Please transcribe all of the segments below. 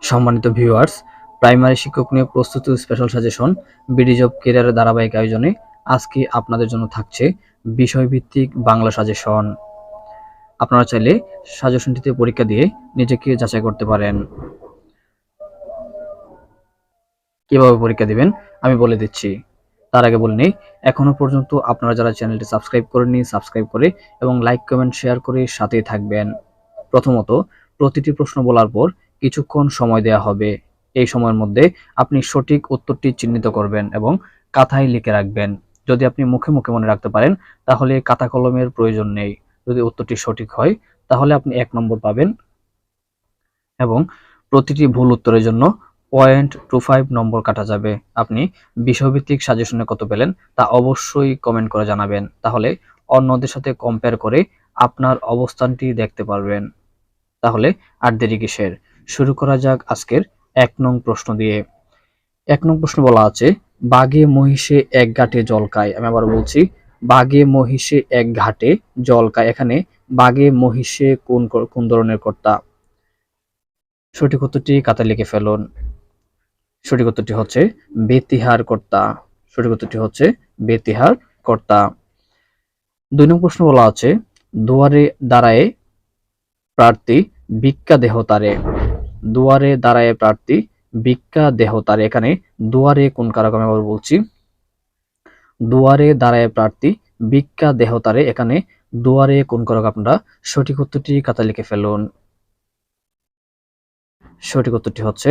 সম্মানিত viewers, primary শিক্ষক নিয়োগ প্রস্তুতি স্পেশাল সাজেশন ব্রিজ অফ ক্যারিয়ারের ধারাবাহিক আয়োজনে আজকে আপনাদের জন্য থাকছে বিষয়ভিত্তিক বাংলা সাজেশন। আপনারা চাইলে সাজেশনটিতে পরীক্ষা দিয়ে নিজেকে যাচাই করতে পারেন। কিভাবে পরীক্ষা দিবেন আমি বলে দিচ্ছি। তার আগে বলে নেই, এখনো পর্যন্ত আপনারা যারা চ্যানেলটি সাবস্ক্রাইব করেননি সাবস্ক্রাইব করে এবং লাইক কমেন্ট শেয়ার করে সাথেই থাকবেন। প্রথমত, প্রতিটি প্রশ্ন বলার পর কিছুক্ষণ সময় দেওয়া হবে। এই সময়ের মধ্যে আপনি সঠিক উত্তরটি চিহ্নিত করবেন এবং খাতায় লিখে রাখবেন। যদি আপনি মুখে মুখে মনে রাখতে পারেন তাহলে খাতা কলমের প্রয়োজন নেই। যদি উত্তরটি সঠিক হয় তাহলে আপনি 1 নম্বর পাবেন এবং প্রতিটি ভুল উত্তরের জন্য 0.25 নম্বর কাটা যাবে। আপনি বিষয়ভিত্তিক সাজেশনে কত পেলেন তা অবশ্যই কমেন্ট করে জানাবেন, তাহলে অন্যদের সাথে কম্পেয়ার করে আপনার অবস্থানটি দেখতে পারবেন। তাহলে আর দেরি কিসের, শুরু করা যাক আজকের 1 নং প্রশ্ন দিয়ে। 1 নং প্রশ্ন বলা আছে, বাঘে মহিষে এক ঘাটে জল খায়। আমি আবার বলছি, বাঘে মহিষে এক ঘাটে জল খায়। এখানে বাঘে মহিষে কোন ধরনের কর্তা? সঠিক উত্তরটি খাতায় লিখে ফেলুন। সঠিক উত্তরটি হচ্ছে বেতিহার কর্তা। সঠিক উত্তরটি হচ্ছে বেতিহার কর্তা। 2 নং প্রশ্ন বলা আছে, দুয়ারে দাঁড়ায়ে প্রার্থী ভিক্ষা দেহ তারে। দুয়ারে দাঁড়ায়ে প্রার্থী ভিক্ষা দেহ তারে। এখানে দুয়ারে কোন কারক? আমি আবার বলছি, দুয়ারে দাঁড়ায়ে প্রার্থী ভিক্ষা দেহ তারে। এখানে দুয়ারে কোন কারক? আপনারা সঠিক উত্তরটি খাতায় লিখে ফেলুন। সঠিক উত্তরটি হচ্ছে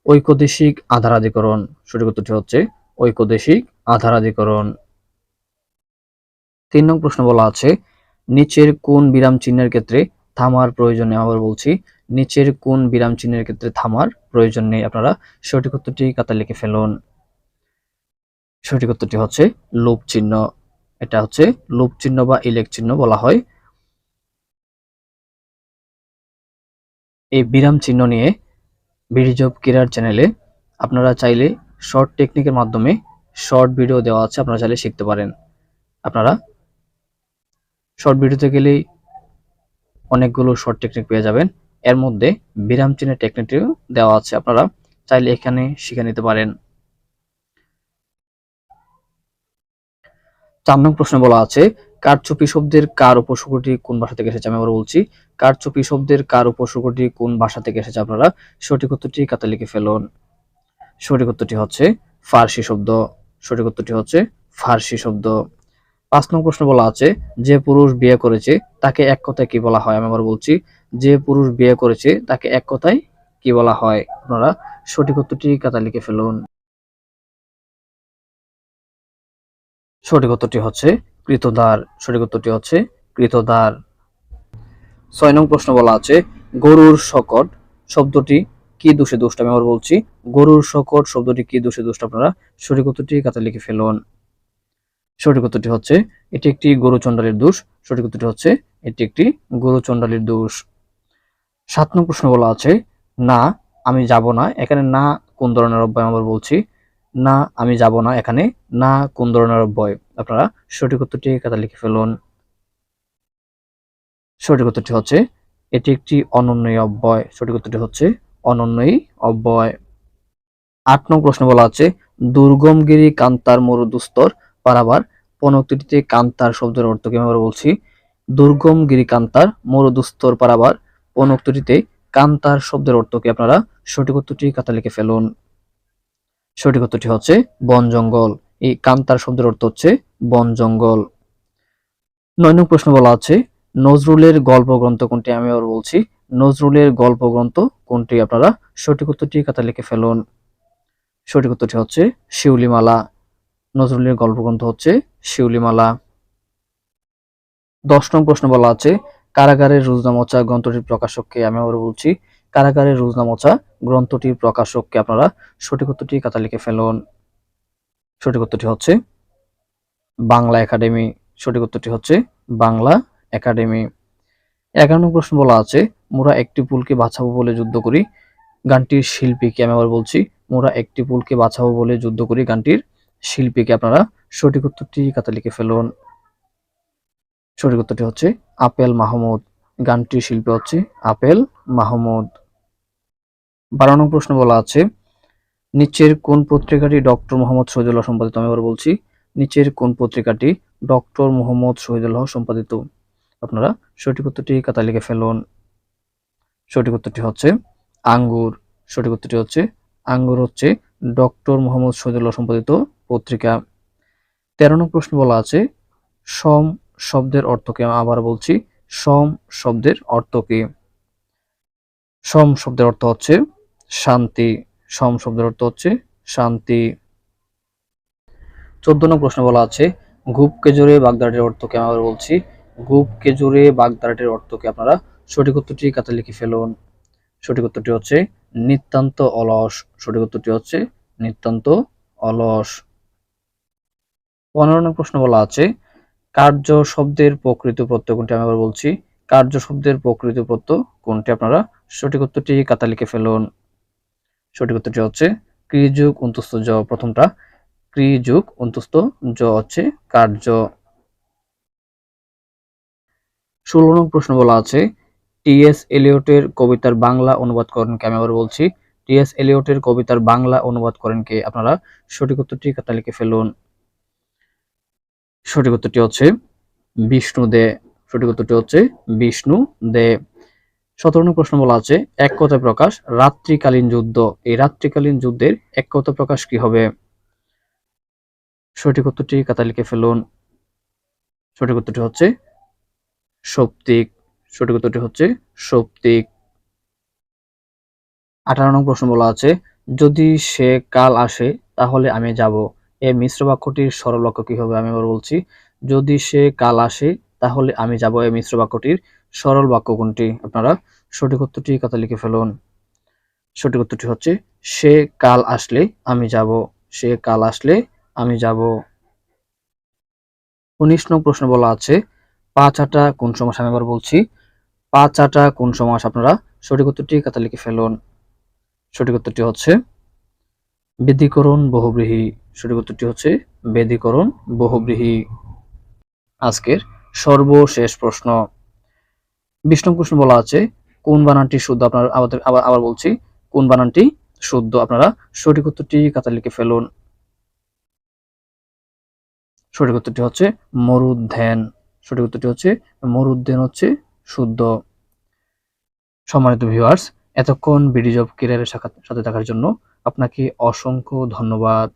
ঐকদেশিক আধারাধিকরণ। সঠিক উত্তরটি হচ্ছে ঐকদেশিক আধারাধিকরণ। 3 নং প্রশ্ন বলা আছে, নিচের কোন বিরাম চিহ্নের ক্ষেত্রে থামার প্রয়োজন নেই? আবার বলছি, নিচের কোন বিরাম চিহ্নের ক্ষেত্রে থামার প্রয়োজন নেই? আপনারা সঠিক উত্তরটি খাতায় লিখে ফেলুন। সঠিক উত্তরটি হচ্ছে লুপ চিহ্ন। এটা হচ্ছে লুপ চিহ্ন বা ইলেক চিহ্ন বলা হয়। এই বিরাম চিহ্ন নিয়ে ব্রিজ অফ ক্যারিয়ার চ্যানেলে আপনারা চাইলে শর্ট টেকনিকের মাধ্যমে শর্ট ভিডিও দেওয়া আছে, আপনারা চাইলে শিখতে পারেন। আপনারা শর্ট ভিডিওতে গেলেই অনেকগুলো শর্ট টেকনিক পেয়ে যাবেন। এর মধ্যে বিরাম চিহ্নের টেকনিকটিও দেওয়া আছে, আপনারা চাইলে এখানে শিখে নিতে পারেন। 4 নং প্রশ্নে বলা আছে, কারচুপি শব্দের কার উপসর্গটি কোন ভাষা থেকে এসেছে? আমি আবার বলছি, কারচুপি শব্দের কার উপসর্গটি কোন ভাষা থেকে এসেছে? আপনারা সঠিক উত্তরটি খাতায় লিখে ফেলুন। সঠিক উত্তরটি হচ্ছে ফার্সি শব্দ। সঠিক উত্তরটি হচ্ছে ফার্সি শব্দ। 5 নং প্রশ্ন বলা আছে, যে পুরুষ বিয়ে করেছে তাকে এক কথায় কি বলা হয়? আমি আবার বলছি, যে পুরুষ বিয়ে করেছে তাকে এক কথায় কি বলা হয়? আপনারা সঠিক উত্তরটি খাতায় লিখে ফেলুন। সঠিক উত্তরটি হচ্ছে কৃতদার। সঠিক উত্তরটি হচ্ছে কৃতদার। 6 নং প্রশ্ন বলা আছে, গরুর শকট শব্দটি কি দোষে দুষ্ট? আমি আবার বলছি, গরুর শকট শব্দটি কি দোষে দুষ্ট? আপনারা সঠিক উত্তরটি খাতায় লিখে ফেলুন। সঠিক উত্তরটি হচ্ছে এটি একটি গরু চণ্ডালীর দোষ। সঠিক উত্তরটি হচ্ছে এটি একটি গরু চণ্ডালীর দোষ। 7 নং প্রশ্ন বলা আছে, না আমি যাব না। এখানে না কোন ধরনের অব্যয়? আমি আবার বলছি, না আমি যাব না। এখানে না কোন ধরনের অব্যয়? আপনারা সঠিক উত্তরটি খাতায় লিখে ফেলুন। সঠিক উত্তরটি হচ্ছে এটি একটি অনন্যই অব্যয়। সঠিক উত্তরটি হচ্ছে অনন্যই অব্যয়। 8 নং প্রশ্ন বলা আছে, দুর্গমগিরি কান্তার মরুদুস্তর পারাবার। পনোক্তিটিতে কান্তার শব্দের অর্থ কি? আমি আবার বলছি, দুর্গমগিরি কান্তার মরুদুস্তর পারাবার। পনোক্তিটিতে কান্তার শব্দের অর্থ কি? আপনারা সঠিক উত্তরটি খাতায় লিখে ফেলুন। সঠিক উত্তরটি হচ্ছে বন জঙ্গল। এই কান্তার শব্দের অর্থ হচ্ছে বন জঙ্গল। 9 নং প্রশ্ন বলা আছে, নজরুলের গল্প গ্রন্থ কোনটি? আমি আবার বলছি, নজরুলের গল্প গ্রন্থ কোনটি? আপনারা সঠিক উত্তরটি খাতায় লিখে ফেলুন। সঠিক উত্তরটি হচ্ছে শিউলিমালা। নজরুলের গল্পগ্রন্থ হচ্ছে শিউলিমালা। 10 নং প্রশ্ন বলা আছে, কারাগারের রোজনামচা গ্রন্থটির প্রকাশককে? আমি আবার বলছি, কারাগারের রোজনামচা গ্রন্থটির প্রকাশককে? আপনারা সঠিক উত্তরটি খাতায় লিখে ফেলুন। সঠিক উত্তরটি হচ্ছে বাংলা একাডেমি। সঠিক উত্তরটি হচ্ছে বাংলা একাডেমি। 11 নং প্রশ্ন বলা আছে, মোরা একটি ফুলকে বাঁচাবো বলে যুদ্ধ করি, গানটির শিল্পীকে? আমি আবার বলছি, মোরা একটি ফুলকে বাঁচাবো বলে যুদ্ধ করি, গানটির শিল্পীকে? আপনারা সঠিক উত্তরটি খাতায় লিখে ফেলুন। সঠিক উত্তরটি হচ্ছে আপেল মাহমুদ। গানটির শিল্পী হচ্ছে আপেল মাহমুদ। 12 নং প্রশ্ন বলা আছে, নিচের কোন পত্রিকাটি ডক্টর মোহাম্মদ শহীদুল্লাহ সম্পাদিত? আমি আবার বলছি, নিচের কোন পত্রিকাটি ডক্টর মোহাম্মদ শহীদুল্লাহ সম্পাদিত? আপনারা সঠিক উত্তরটি খাতায় লিখে ফেলুন। সঠিক উত্তরটি হচ্ছে আঙ্গুর। সঠিক উত্তরটি হচ্ছে আঙ্গুর হচ্ছে ডক্টর মোহাম্মদ শহীদুল্লাহ সম্পাদিত পত্রিকা। 13 নং প্রশ্ন বলা আছে, সম শব্দের অর্থ কি? আমি আবার বলছি, সম শব্দের অর্থ কি? সম শব্দের অর্থ হচ্ছে শান্তি। সম শব্দের অর্থ হচ্ছে শান্তি। 14 নং প্রশ্ন বলা আছে, গুপকে জোরে বাগদাটির অর্থ কি? আমি আবার বলছি, গুপকে জোরে বাগদাটির অর্থ কি? আপনারা সঠিক উত্তরটি খাতায় লিখে ফেলুন। সঠিক উত্তরটি হচ্ছে নিতান্ত অলস। সঠিক উত্তরটি হচ্ছে নিতান্ত অলস। 15 নং প্রশ্ন বলা আছে, কার্য শব্দের প্রকৃত প্রত্যয় কোনটি? আমি আবার বলছি, কার্য শব্দের প্রকৃত প্রত্যয় কোনটি? আপনারা সঠিক উত্তরটি খাতায় লিখে ফেলুন। সঠিক উত্তরটি হচ্ছে ক্রি যুগ অন্তস্থ জ। প্রথমটা ক্রি যুগ অন্তস্থ জ হচ্ছে কার্য। 16 নং প্রশ্ন বলা আছে, টি.এস. এলিয়টের কবিতার বাংলা অনুবাদ করেন কে? আমি আবার বলছি, টি.এস. এলিয়টের কবিতার বাংলা অনুবাদ করেন কে? আপনারা সঠিক উত্তরটি খাতায় লিখে ফেলুন। সঠিক উত্তরটি হচ্ছে বিষ্ণু দে। সঠিক উত্তরটি হচ্ছে বিষ্ণু দে। 17 নং প্রশ্ন বলা আছে, এক কথায় প্রকাশ রাত্রিকালীন যুদ্ধ। এই রাত্রিকালীন যুদ্ধের এক কথায় প্রকাশ কি হবে? সঠিক উত্তরটি খাতায় লিখে ফেলুন। সঠিক উত্তরটি হচ্ছে সৌপ্তিক। সঠিক উত্তরটি হচ্ছে সৌপ্তিক। 18 নং প্রশ্ন বলা আছে, যদি সে কাল আসে তাহলে আমি যাব। এই মিশ্র বাক্যটির সরল বাক্য কি হবে? আমি আবার বলছি, যদি সে কাল আসে তাহলে আমি যাব। এই মিশ্র বাক্যটির সরল বাক্য কোনটি? আপনারা সঠিক উত্তরটি খাতায় লিখে ফেলুন। সঠিক উত্তরটি হচ্ছে সে কাল আসলে আমি যাব। সে কাল আসলে আমি যাব। 19 নং প্রশ্ন বলা আছে, পাঁচ আটা কোন সমাস? আমি আবার বলছি, পাঁচ আটা কোন সমাস? আপনারা সঠিক উত্তরটি খাতায় লিখে ফেলুন। সঠিক উত্তরটি হচ্ছে বেদীকরণ বহুব্রীহি। সঠিক উত্তরটি হচ্ছে বেদীকরণ বহুব্রীহি। আজকের সর্বশেষ প্রশ্ন, 20 নং প্রশ্ন বলা আছে, কোন বানানটি শুদ্ধ? আপনারা আবার বলছি, কোন বানানটি শুদ্ধ? আপনারা সঠিক উত্তরটি খাতায় লিখে ফেলুন। সঠিক উত্তরটি হচ্ছে মরুদ্যান। সঠিক উত্তরটি হচ্ছে মরুদ্যান হচ্ছে শুদ্ধ। সম্মানিত ভিউয়ার্স, এতক্ষণ বিডি জব ক্যারিয়ারের সাথে থাকার জন্য আপনাকে অসংখ্য ধন্যবাদ।